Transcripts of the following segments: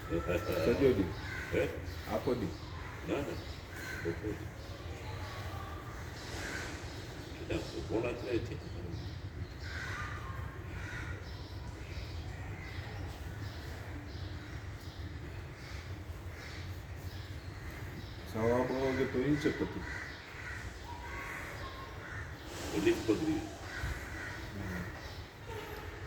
Sajodi. Apodi. Nada. Buona atleti. Sawa boge to inche pati. Lift pagri.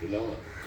Tilawa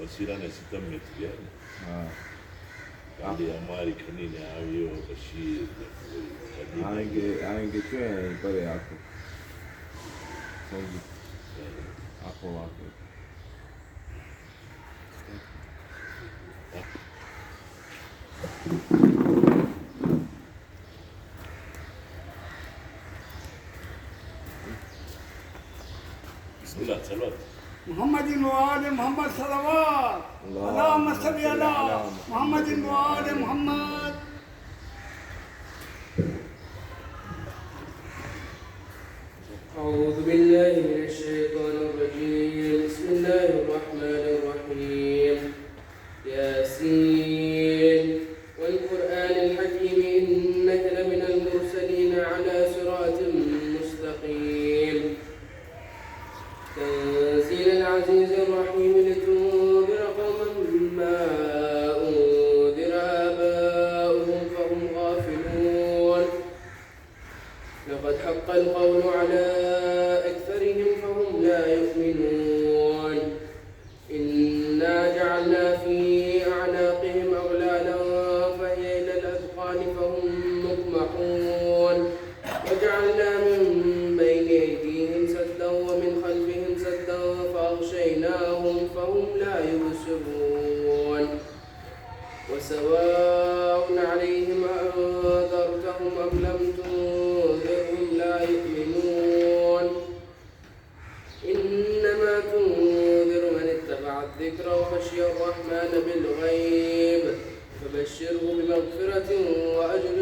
wasira na sita metri yani ali amari kanini hayo Bashir aange tena pale hapo hapo hapo Bismillah, salawat. محمد وآل محمد صلوات اللهم صل على محمد وآل محمد. أعوذ بالله من الشيطان الرجيم. بسم الله الرحمن الرحيم. ياسين والقرآن الحكيم إنك لمن المرسلين على صراط مستقيم. تنزيل العزيز الرحيم لتنذر قوما ما أنذر آباؤهم فهم غافلون. لقد حق القول على أكثرهم فهم لا يؤمنون. إنا جعلنا في أعناقهم أغلالا فهي إلى الأذقان فهم مقمحون. وجعلنا من بين أيديهم سدا ومن خلفهم سدا فأغشيناهم فهم لا يبصرون. وسواء عليهم أنذرتهم أم لم تنذرهم لا يؤمنون. إنما تنذر من اتبع الذكر وخشي الرحمن بالغيب فبشره بمغفرة وأجر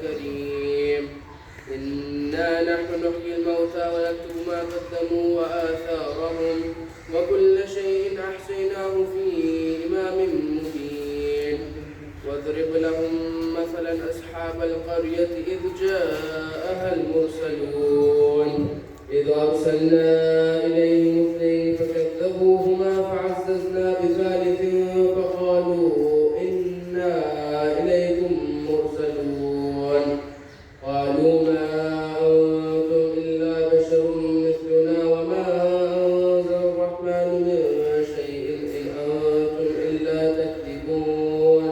كريم. إنا نحن نحيي الموتى ونكتب ما قدموا وآثارهم وكل شيء أحصيناه في إمام مبين. واضرب لهم مثلا أصحاب القرية إذ جاءها المرسلون إذ أرسلنا إليهم اثنين فكذبوهما فعززنا بثالث فقالوا إنا إليكم مرسلون. قالوا ما أنتم إلا بشر مثلنا وما أنزل الرحمن من شيء إن أنتم إلا تكذبون.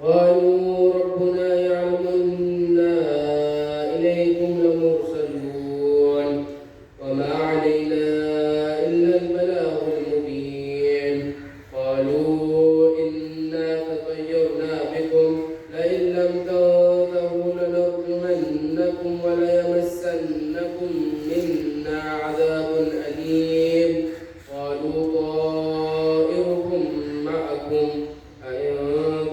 قالوا ربنا يعلم إنا إليكم لمرسلون وما علينا إلا البلاغ المبين. قالوا إنا تطيرنا بكم لئن لم تنتهوا لنرجمنكم وليمسنكم منا عذاب أليم. قالوا طائركم معكم أئن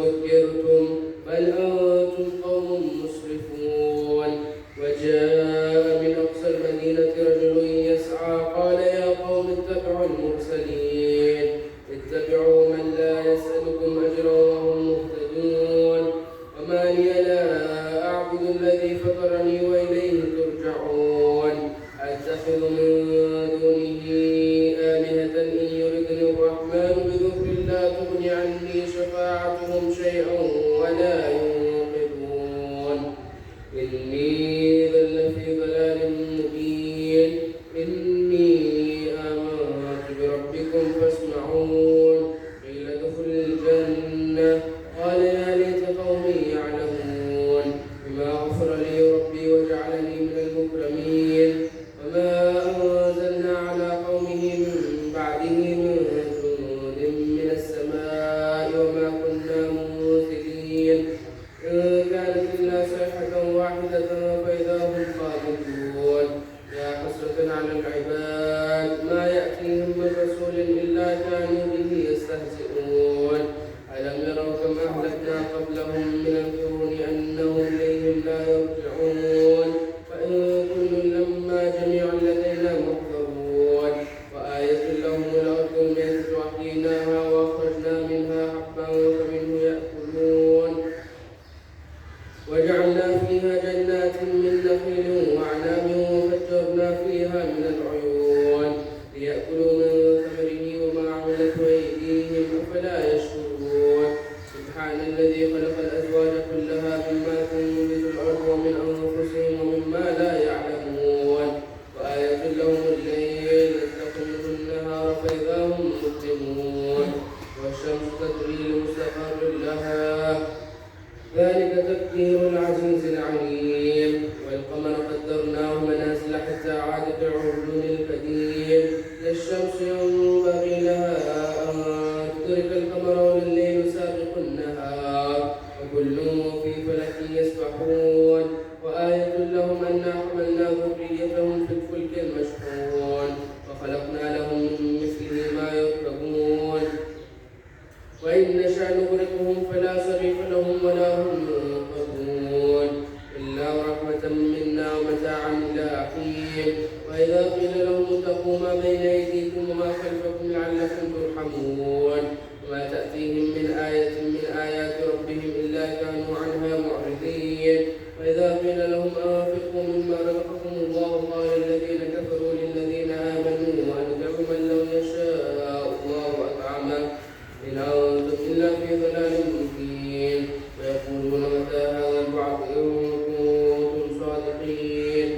ذكرتم بل أنتم قوم مسرفون. وجاء من أقصى المدينة رجل يسعى قال يا قوم اتبعوا المرسلين اتبعوا من لا يسألكم أجرا وهم مهتدون. وما لي لا أعبد الذي فطرني وإليه ترجعون. أتخذ من دونه آلهة إن يردني الرحمن بضر لا تغن عني شفاعتهم شيئا ولا ينقذون. إني إذا لفي ضلال مبين. إني آمنت بربكم الشمس ينبغي لها أن تدرك القمر ولا الليل سابق النهار وكل في فلك يسبحون وآية لهم أنا حملنا ذريتهم في الفلك المشحون وخلقنا لهم من مثله ما يركبون وإن نشأ نغرقهم فلا صريخ لهم ولا هم ينقذون إلا رحمة منا ومتاعا إلى حين وإذا قيل لهم اتقوا ما بين أيديكم وما خلفكم لعلكم ترحمون وما تأتيهم من آية من آيات ربهم إلا كانوا عنها معرضين وإذا قيل لهم أنفقوا مما رزقكم الله قال الذين كفروا للذين آمنوا أنطعم من لو يشاء الله أطعمه إن أنتم إلا في ضلال مبين ويقولون متى هذا الوعد إن كنتم صادقين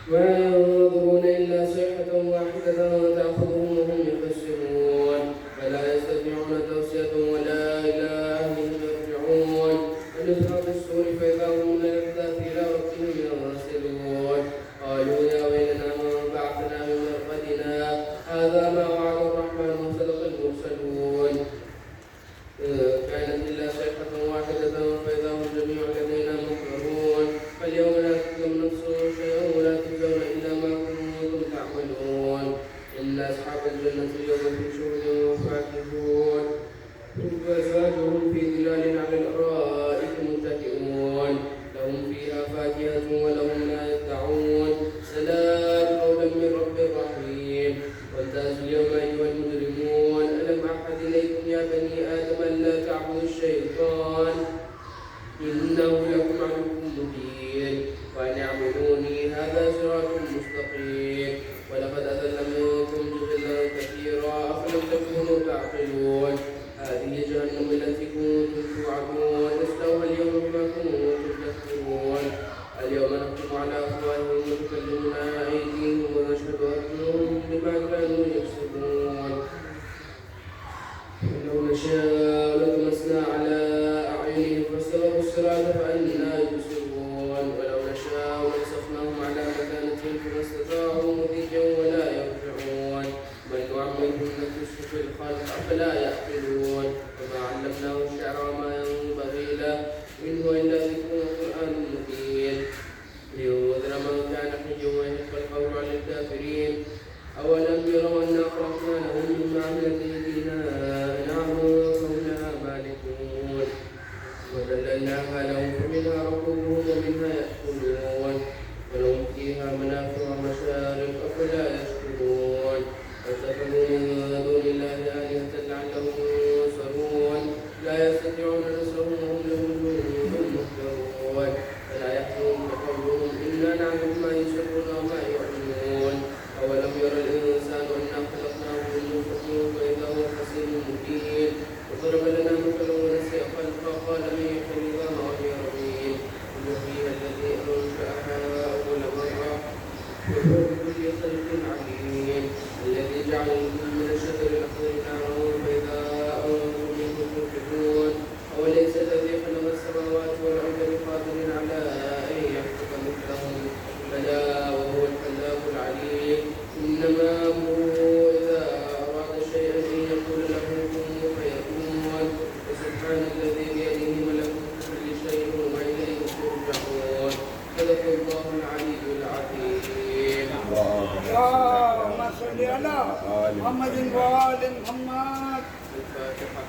ما ينظرون إلا صيحة واحدة تأخذهم وهم يخسرون فلا يستطيعون توصية ولا إلى أهلهم يرجعون ونفخ في الصور فإذا هم من الأجداث إلى ربهم ينسلون قالوا يا ويلنا من بعثنا من مرقدنا هذا ما وعد الرحمن وصدق المرسلون كانت إلا صيحة واحدة فإذا هم جميع لدينا محضرون فاليوم لا تظلم نفس شيئا ولا تجزون إلا ما كنتم تعملون إن أصحاب الجنة اليوم في شغل فاكهون وأزواجهم في ظلال على الأرائك متكئون لهم فيها فاكهة ولهم ما يدعون سلام قولا من رب رحيم وامتازوا اليوم أيها المجرمون ألم أعهد إليكم يا بني آدم ألا تعبدوا الشيطان إنه لكم عدو مبين وأن اعبدوني هذا صراط مستقيم ولقد أضل منكم جبلا كثيرا أفلم تكونوا تعقلون هذه جهنم التي كنتم توعدون اصلوها اليوم بما كنتم تكفرون اليوم نختم على أفواههم وتكلمنا أيديهم ونشهد أرجلهم بما كانوا يكسبون ولو نشاء لطمسنا على أعينهم فاستبقوا الصراط فأنى يبصرون ولو نشاء لمسخناهم على مكانتهم فما استطاعوا مضيا ولا يرجعون بل نعمرهم نكسه في الخلق أفلا يعقلون وما علمناه الشعر وما ينبغي له منه إلا ذكر وقرآن مبين لينذر من كان حيا ويحق القول على الكافرين أولم يروا أنا خلقنا لهم مما عملت أيدينا أنعاما فهم لها مالكون وذللناها لهم فمنها ركوبهم ومنها يأكلون ولهم فيها منافع ومشارب أفلا يشكرون واتخذوا من دون الله آلهة لعلهم ينصرون لا يستطيعون نصرهم وهم لهم جند مهتدون فلا يحزنك قولهم إنا نعلم ما يسرون وما يعلنون أولم يرى الإنسان أنا خلقناه من نطفة فإذا هو خصيم مبين وضرب لنا مثلا ونسي خلقا قال من يحيي العظام وهي رميم يحييها الذي أنشأها أول مرة وهو بكل خلق عليم الذي جعل لكم من الشجر الأخضر نارا فإذا أنتم منه توقدون أوليس الذي خلق السماوات والأرض بقادر على أن يخلق مثلهم بلى وهو الخلاق العليم إنما أمره إذا أراد شيئا أن يقول له كن فيكون وسبحان الذي بيده ملكوت كل شيء وإليه ترجعون صدق الله العلي العظيم. اللهم صل على محمد وآل محمد. الفاتحة.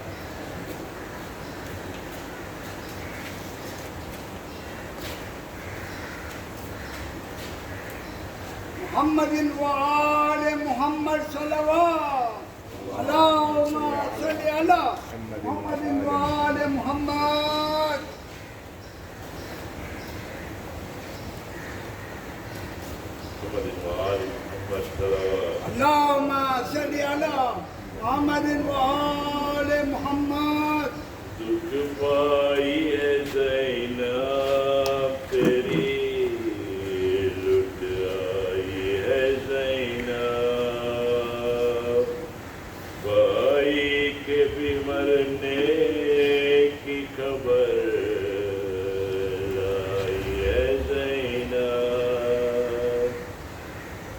محمد وآل محمد صلوات. اللهم صل على محمد وآل محمد. اللهم صل على محمد وآل محمد. زینب تیری لٹ آئی ہے زینب بھائی کے بھی مرنے کی خبر لائی ہے زینب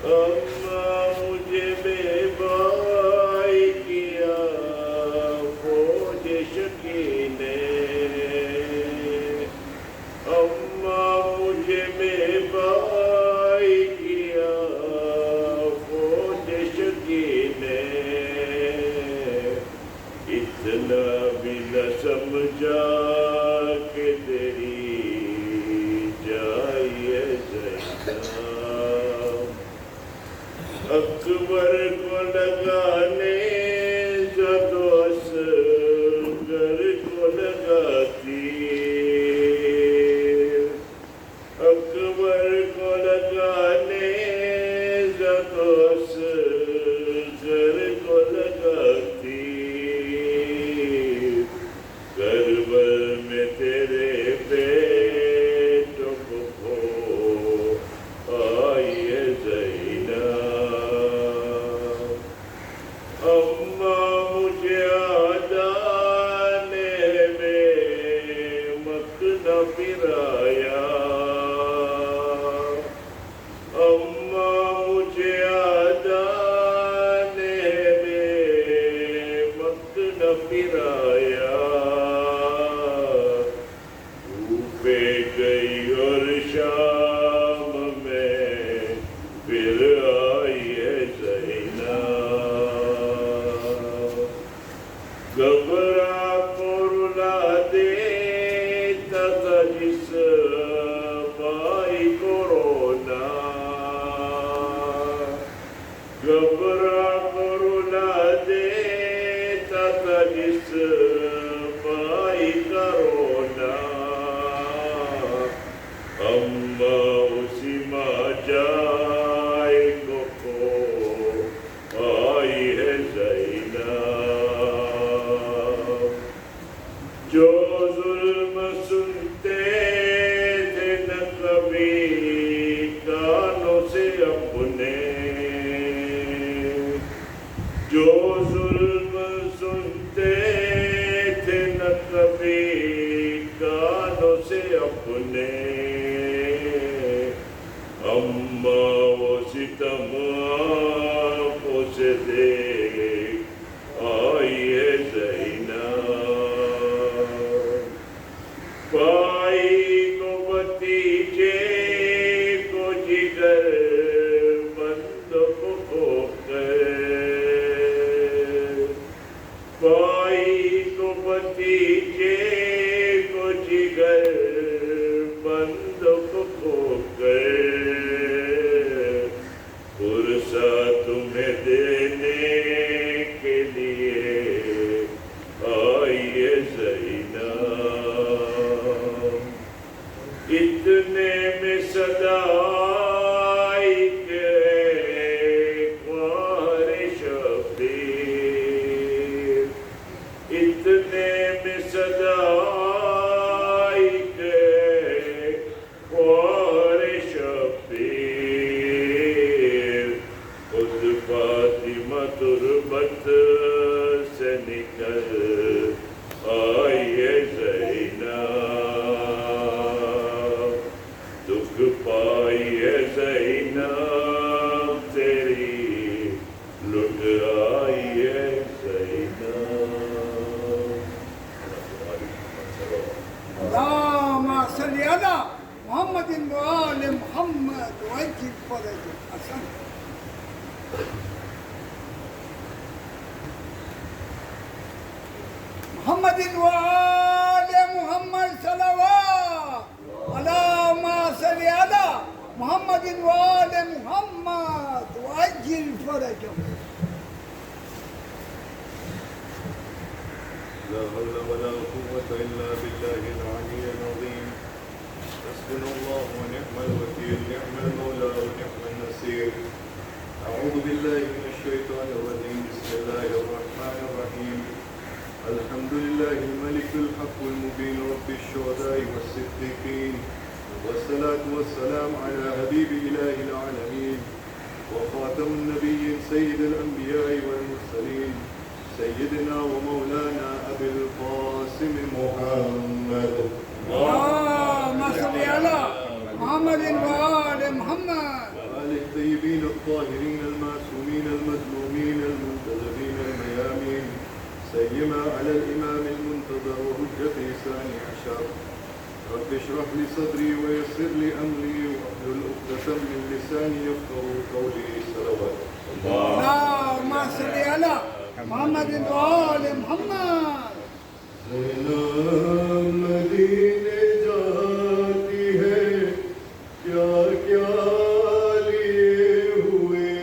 اما مجھے اکبر کو لگانے زدو اصغر کو لگاتی اکبر کو لگانے زدو اصغر کو لگاتی کربل میں تیرے بیٹوں کو آئی ہے زینب اماں مجھے آدانے میں مکہ پھرایا اماں مجھے آدانے میں مکہ پھرایا پہ گئی اور شام میں پھر آئی ہے زینب گھبرا کو رلا دیتا تھا جس مائی کو رونا گھبرا کو رلا دیتا تھا جس مائی کا رونا اماں اسی ماں جائے کو آئی ہے زینب جو ظلم سنتے تھے نہ کبھی کانوں سے اپنے جو ظلم سنتے تھے نہ کبھی کانوں سے اپنے اماں وہ ستم آنکھوں سے دیکھ آئی ہے زینب بھائی کو بھتیجے کو جگر بند کو کھو کر بھائی کو بھتیجے کو جگر بند کو کھو کر پرسا تمہیں دینے کے لیے آئی ہے زینب اتنے میں صدا آئی کہ خوار شبیر اتنے میں صدا آئی کہ خوار شبیر خود فاطمہ تربت سے نکل آئی ہے زینب دکھ پائی ہے زینب تیری لٹ آئی ہے زینب اللهم صل على محمد وآل محمد وعجل فرج الحسن محمد وآل محمد صلوات اللهم صل على محمد وآل محمد وعجل فرجه لا حول ولا قوة إلا بالله العلي العظيم حسبنا الله ونعم الوكيل نعم المولى ونعم النصير أعوذ بالله من الشيطان الرجيم بسم الله الرحمن الرحيم الحمد لله الملك الحق المبين رب الشهداء والصديقين والصلاة والسلام على حبيب إله العالمين وخاتم النبيين سيد الأنبياء والمرسلين سيدنا ومولانا أبي القاسم محمد اللهم صل على محمد وآل محمد وآل الطيبين الطاهرين المعصومين المظلومين المنتظرين الميامين سيما على الإمام المنتظر وحجة ثاني عشر رب اشرح لي صدري ويسر لي أمري واحلل عقدة من لساني يفقهوا قولي صلوات اللهم صل على محمد وآل محمد مدینے جاتی ہے کیا کیا لیے ہوئے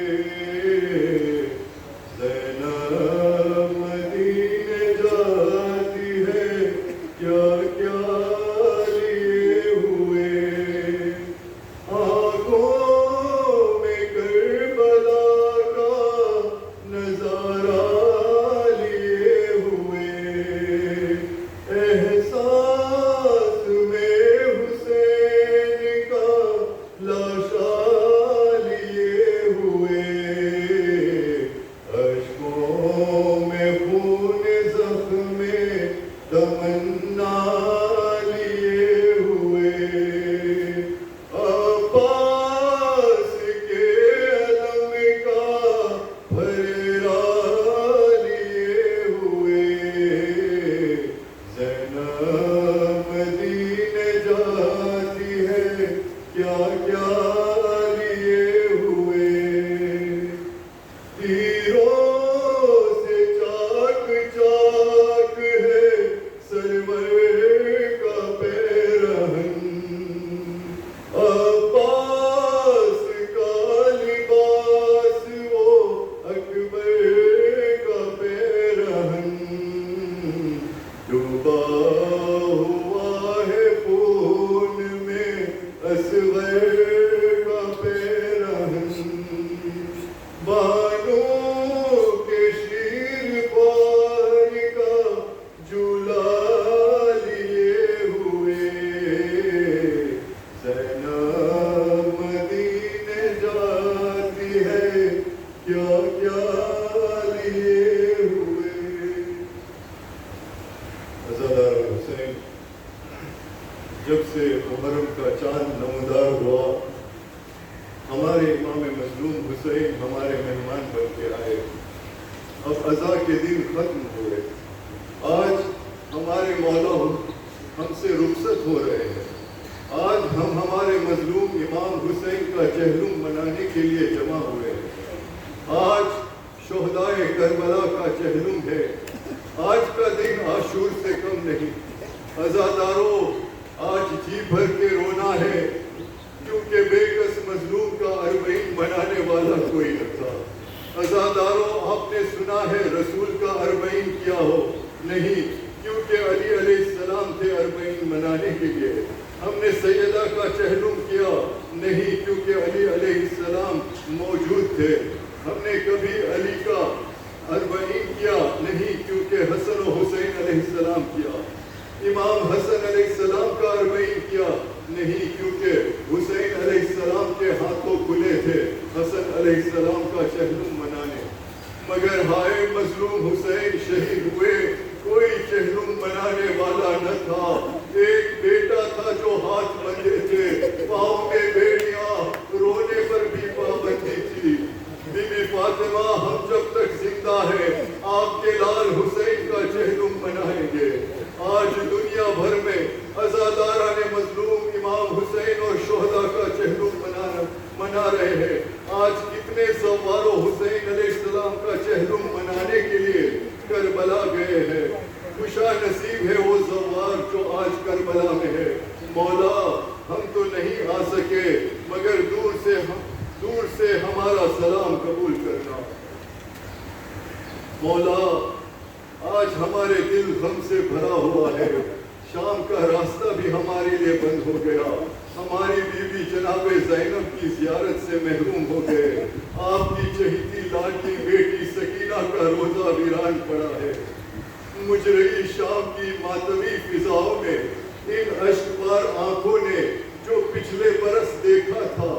تیروں سے چاک چاک ہے سرور کا پیرہن، عباس کا لباس وہ اکبر کا پیرہن، ڈوبا ہوا ہے خون میں اصغر کا پیرہن، بانو کے شیر خوار کا جھولا لیے ہوئے، زینب مدینے جاتی ہے کیا کیا لیے ہوئے۔ عزادار حسین، جب سے محرم کا چاند نمودار ہوا، ہمارے امام مظلوم حسین ہمارے مہمان بن کے آئے۔ اب عزا کے دن ختم ہوئے، آج ہمارے مولا ہم سے رخصت ہو رہے ہیں۔ آج ہم ہمارے مظلوم امام حسین کا چہلم منانے کے لیے جمع ہوئے ہیں۔ آج شہدائے کربلا کا چہلم ہے، آج کا دن عاشور سے کم نہیں۔ عزاداروں، آج جی بھر کے رونا ہے، کیونکہ بے کس مظلوم کا اربعین منانے والا کوئی نہ تھا۔ عزاداروں، آپ نے سنا ہے رسول کا اربعین کیا ہو؟ نہیں، کیونکہ علی علیہ السلام تھے اربعین منانے کے لیے۔ ہم نے سیدہ کا چہلم کیا؟ نہیں، کیونکہ علی علیہ السلام موجود تھے۔ ہم نے کبھی علی کا اربعین کیا؟ نہیں، کیونکہ حسن و حسین علیہ السلام کیا۔ امام حسن علیہ السلام کا اربعین کیا؟ نہیں، کیونکہ حسین علیہ السلام کے ہاتھوں کھلے تھے حسن علیہ السلام کا چہلم منانے۔ مگر ہائے مظلوم حسین شہید ہوئے، کوئی چہلم منانے والا نہ تھا۔ ایک بیٹا تھا جو ہاتھ بندھے تھے، پاؤں میں بیڑیاں، رونے پر بھی پابندی تھی۔ بی بی فاطمہ، ہم جب تک زندہ ہیں آپ کے لال حسین کا چہلم منائیں گے۔ آج دنیا بھر میں عزاداران مظلوم امام حسین اور شہداء کا چہلم منا رہے ہیں۔ آج کتنے سواروں حسین علیہ السلام کا چہلم منانے کے لیے کربلا گئے ہیں۔ خوشا نصیب ہے وہ زوار جو آج کربلا میں ہے۔ مولا، ہم تو نہیں آ سکے، مگر دور سے ہمارا سلام قبول کرنا۔ مولا، آج ہمارے دل غم سے بھرا ہوا ہے، شام کا راستہ بھی ہمارے لیے بند ہو گیا۔ ہماری بیوی جناب زینب کی زیارت سے محروم ہو گئے۔ آپ کی چہیتی لاڈلی بیٹی سکینہ کا روزہ ویران پڑا ہے۔ مجرئی شام کی ماتمی فضاؤں میں ان اشکبار آنکھوں نے جو پچھلے برس دیکھا تھا،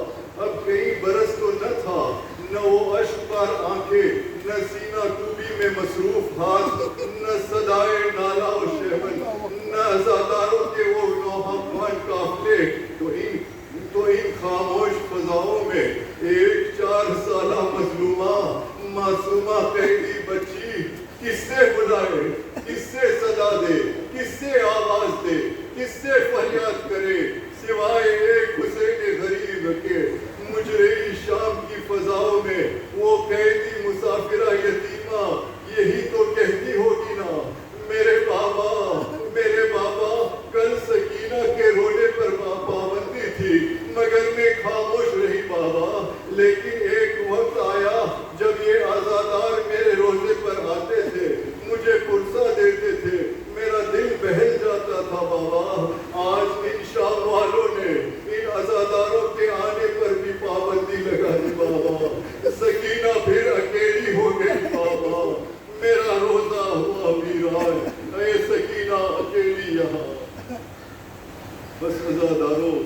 اب کئی برس تو نہ تھا، نہ وہ اشکبار آنکھیں، نہ سینہ کوبی میں مصروف ہاتھ، نہ صدائے نالا و شہن، نہ عزاداروں کے وہ نوحافان قافلے۔ تو ان خاموش فضاؤں میں ایک 4 سالہ مظلومہ معصومہ قیدی بچی کس سے بلائے، کس سے صدا دے، کس سے آواز دے، کس سے فریاد کرے، سوائے ایک حسین غریب کے۔ مجرئی شام کی فضاؤں میں وہ قیدی مسافرہ یتیمہ یہی تو کہتی ہوگی نا، میرے بابا، کل سکینہ کے رونے پر پابندی تھی مگر میں خاموش رہی بابا، لیکن ایک وقت آیا جب یہ عزادار میرے روزے پر آتے تھے، مجھے پرسہ دیتے تھے، میرا دل بہل جاتا تھا بابا۔ آج ان شام والوں نے ان عزاداروں کے آنے پر بھی پابندی لگا دی بابا۔ سکینہ پھر اکیلی ہو گئی بابا، میرا روزہ ہوا ویران، اے سکینہ اکیلی یہاں۔ بس عزاداروں،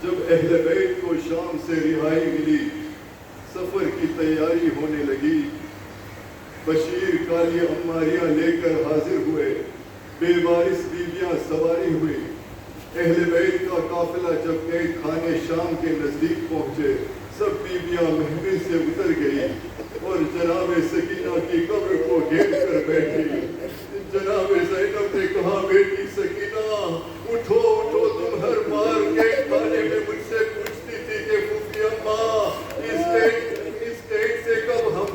جب اہل بیت کو شام سے رہائی ملی، سفر کی تیاری ہونے لگی، بشیر کالی عماریاں لے کر حاضر ہوئے، بے وارث بیویاں سواری ہوئی۔ اہل بیت کا قافلہ جب قید خانے شام کے نزدیک پہنچے، سب بیویاں محفل سے اتر گئی اور جناب سکینہ کی قبر کو گھیر کر بیٹھی۔ جناب زینب نے کہا، بیٹی سکینہ اٹھو اٹھو، تم ہر بار قید خانے میں مجھ سے پوچھتی تھی کہ پھوپھی اماں اس قید سے کب ہم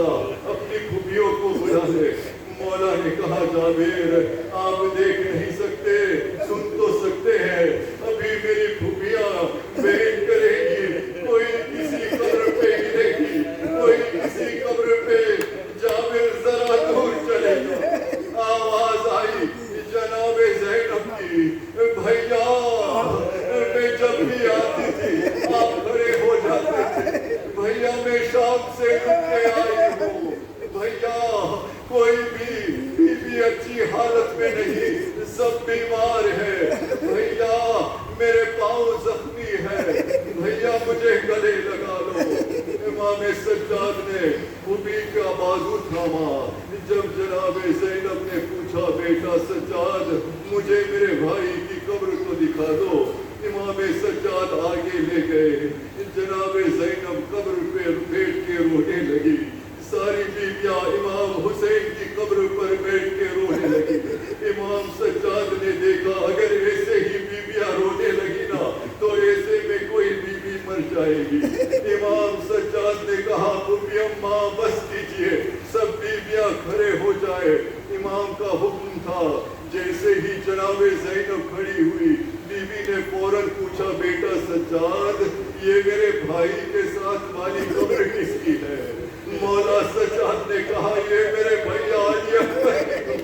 تھا اپنی پھوپھیوں کو بلا لے۔ مولا نے کہا جابر آپ دیکھ نہیں سکتے سن تو سکتے ہیں، ابھی میری پھوپھیاں ویٹ کرے گی، کوئی کسی قبر پہ گرے گی، کوئی کسی قبر پہ۔ جابر ذرا دور چلے گا، آواز آئی جناب زینب کی، بھیا میں جب بھی آتی تھی آپ کھڑے ہو جاتے تھے، بھیا میں شام سے اٹھ کے آئی ہوں، بھیا کوئی بھی اچھی حالت میں نہیں، سب بیمار ہے، بھیا میرے پاؤں زخمی ہے، بھیا مجھے گلے لگا لو۔ امام سجاد نے پھوپھی کا بازو تھاما، جب جناب زینب نے پوچھا بیٹا سجاد مجھے میرے بھائی کی قبر کو دکھا دو، امام سجاد آگے لے گئے، جناب زینب قبر پہ بیٹھ کے رونے لگی، ساری بیویاں امام حسین کی قبر پر بیٹھ کے رونے لگی۔ امام سجاد نے دیکھا اگر ایسے ہی بیویاں رونے لگی نا تو ایسے میں کوئی بیوی مر جائے گی۔ امام سجاد نے کہا پھوپھی اماں بس کیجئے، سب بیویاں کھڑے ہو جائے۔ امام کا حکم تھا، جیسے ہی جناب زینب کھڑی ہوئی بیوی نے فوراً پوچھا بیٹا سجاد یہ میرے بھائی کے ساتھ والی قبر کس کی ہے؟ مولا سجاد نے کہا یہ میرے بھائی علی اکبر کی،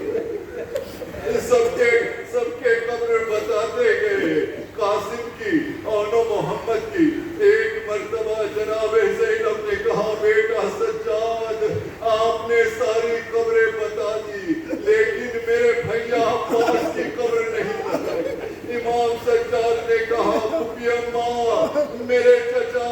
سب کے قبر بتاتے گئے، قاسم کی اور محمد کی۔ ایک مرتبہ جناب زینب نے کہا بیٹا سجاد آپ نے ساری قبریں بتا دی لیکن میرے بھیا عباس کی قبر نہیں بتائی۔ امام سجاد نے کہا پھوپھی اماں میرے چچا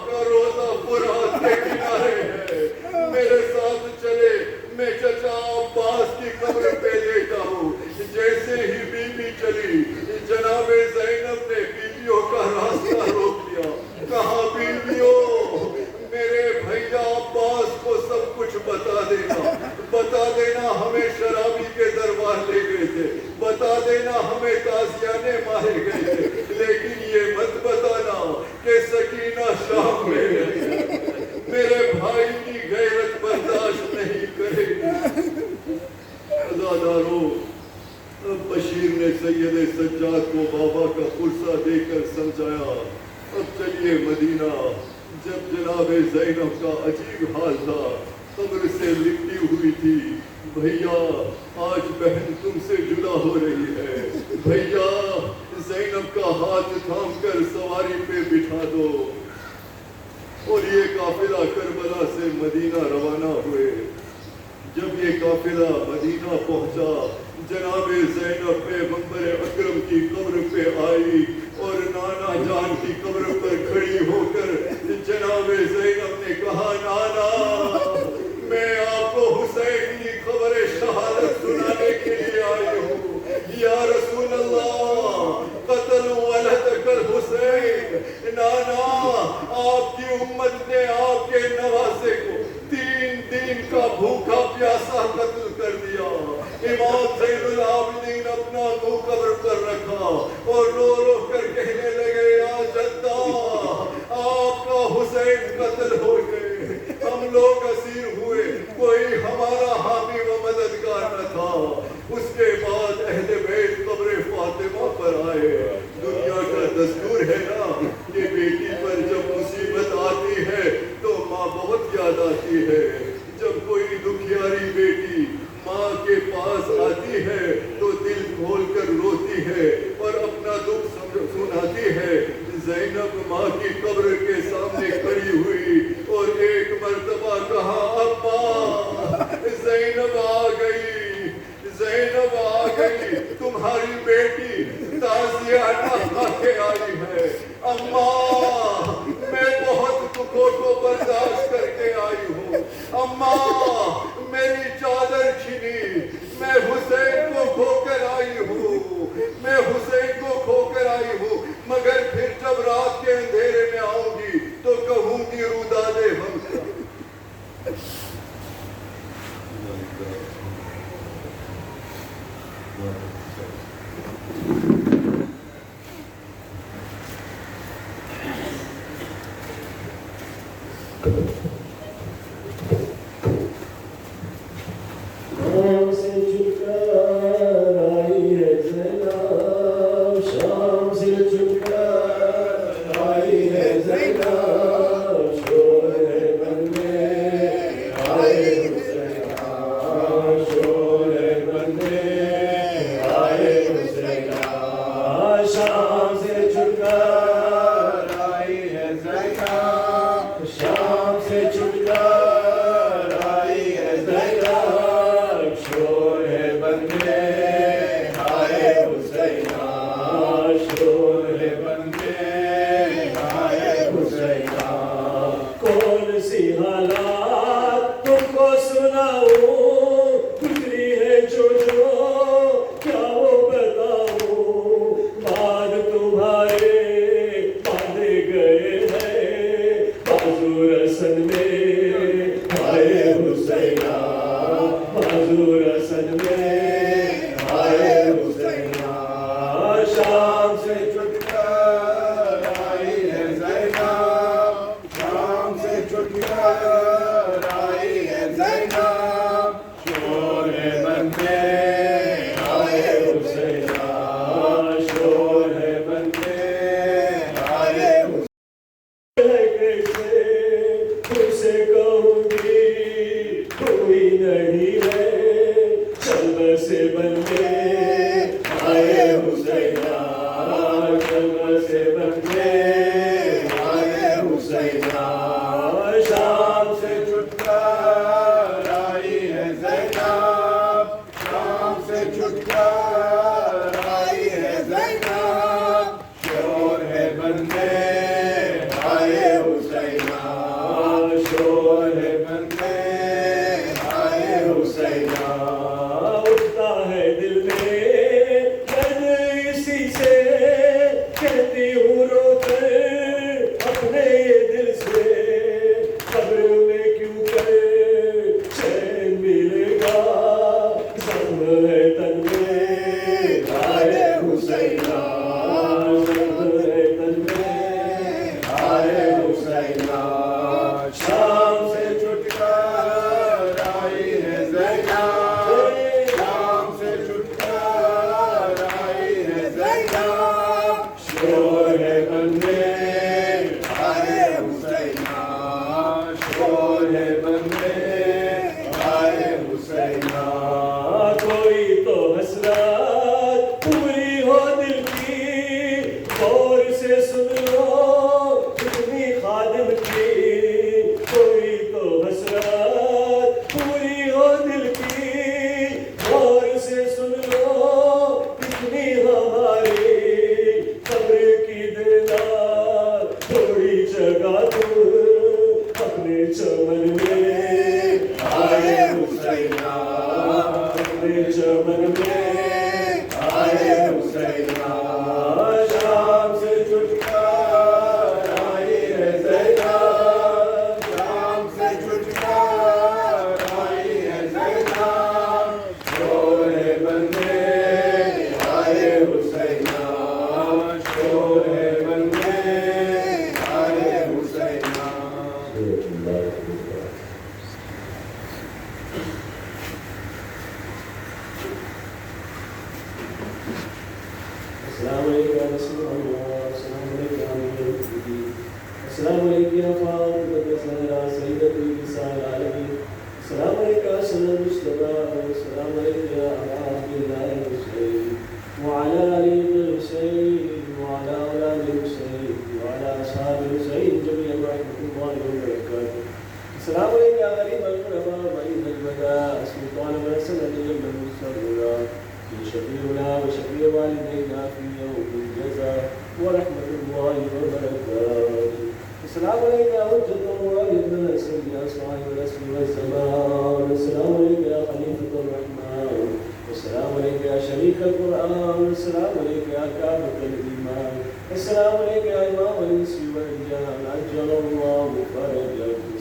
کا روزہ فرات کے کنارے ہے، میرے ساتھ چلے، میں چچا عباس کی قبر پہ لیٹا ہوں۔ جیسے ہی بیوی چلی جناب زینب نے بیویوں کا راستہ روک لیا، کہا بیویوں میرے بھیا عباس کو سب کچھ بتا دینا ہمیں شرابی کے دربار لے گئے تھے، بتا دینا ہمیں تازیانے مارے گئے تھے، لیکن یہ مت بتانا کہ سکینہ شام میں گئی، میرے بھائی کی غیرت برداشت نہیں کرے گی۔ عزاداروں بشیر نے سید سجاد کو بابا کا قرصہ دے کر سمجھایا اب چلیے مدینہ۔ جب جناب زینب کا عجیب حال تھا، قبر سے لپٹی ہوئی تھی، بھیا آج بہن تم سے جدا ہو رہی ہے، بھیا زینب کا ہاتھ تھام کر سواری پہ بٹھا دو۔ اور یہ قافلہ کربلا سے مدینہ روانہ ہوئے۔ جب یہ قافلہ مدینہ پہنچا جناب زینب پیغمبر اکرم کی قبر پہ آئی اور نانا جان کی قبر پر کھڑی ہو کر جناب زینب نے کہا نانا میں آپ کو حسین کی خبر شہادت سنانے کے لیے آئی ہوں، یا رسول اللہ قتل ولدک الحسین، نانا آپ کی امت نے آپ کے نواسے کو 3 دن کا بھوکا پیاسا قتل کر دیا۔ امام زین العابدین اپنا منہ قبر پر رکھا اور رو رو کر کہنے لگے یا جدہ آپ کا حسین قتل ہو گئے، ہم لوگ اسیر ہوئے، کوئی ہمارا حامی و مددگار نہ تھا۔ اس کے بعد اہل بیت قبر فاطمہ پر آئے۔ دنیا کا دستور ہے نا کہ بیٹی پر جب مصیبت آتی ہے تو ماں بہت یاد آتی ہے۔ جب کوئی دکھیاری بیٹی ماں کے پاس آتی ہے تو دل کھول کر روتی ہے اور اپنا دکھ سناتی ہے۔ زینب ماں کی قبر کے سامنے کھڑی ہوئی اور ایک مرتبہ کہا اماں زینب آ گئی، زینب آ گئی، تمہاری بیٹی تازیانہ کھا کے آئی ہے۔ اماں میں بہت دکھوں کو برداشت کر کے آئی ہوں، اماں میری چادر چھینی، میں حسین کو کھو کر آئی ہوں، میں حسین کو کھو کر آئی ہوں، مگر پھر جب رات کے اندھیرے میں آؤں گی تو کہوں گی رودادے ہم کا۔ بتاؤں گزری ہے جو کیا وہ بتاؤں بعد تمہارے باندھے گئے ہیں بازو رسن میں آئے حسینہ بازو رسن میں آئے حسینہ شام سے چھٹ کر آئی ہے زینب شام سے چھٹ کر آئی ہے زینب شور ہے بندے آئے حسینہ شور ہے بندے آئے کیسے اسے کہوں گی کوئی نہیں ہے چل سے بندے آئے حسینہ چل سے بندے آئے حسینہ شام سے چھٹ کر آئی ہے زینب شام سے چھٹ کر آئی ہے زینب شور ہے بندے آئے حسینہ شور ہے بندے آئے حسینہ اٹھتا ہے دل میں درد اسی سے کہتی ہوں رو کر اپنے دل سے قبر میں کیوں کر چین ملے گا زخم ہے تن میں آئے حسینہ زخم ہے تن میں آئے حسینہ شام سے چھٹ کر آئی ہے زینب شام سے چھٹ کر آئی ہے زینب شور ہے بندے آئے حسینہ شور ہے بندے آئے حسینہ کوئی تو حسرت پوری ہو دل کی غور سے سن لو کتنی خادم کی کوئی تو حسرت پوری ہو دل کی غور سے سن لو کتنی ہماری قبر کی دیدار تھوڑی جگہ دور اپنے چمن میں آئے حسینہ اپنے چمن میں آئے حسینہ شام سے چھٹ کر آئی ہے زینب شام سے چھٹ کر آئی ہے زینب شور ہے بندے آئے حسینہ شور ہے بندے آئے حسینہ السلام علیکم یا رسول اللہ السلام علیکم یا امیر المؤمنین السلام علیکم یا فاطمہ الزہرا سیدۃ النساء العالمین السلام علیکم صلی المصطفیٰ السلام علیکم یا ابا عبد اللہ الحسین وعلی علی الحسین وعلی اولاد الحسین وعلی اصحاب الحسین جميعا رحمۃ اللہ وبرکاتہ السلام علیکم یا غریب الغرباء وعید الوداع سلطان الحسن علی المنصور شفيعنا وشفيع والدينا في يوم الجزاء ورحمة الله وبركاته السلام عليك يا حجة الله ابن سيدنا صاحب الأسر والزمان السلام عليك يا خليفة الرحمن السلام عليك يا شريك القرآن السلام عليك يا كافة الإيمان السلام عليك يا إمام الإنس والرجال عجل الله فرجك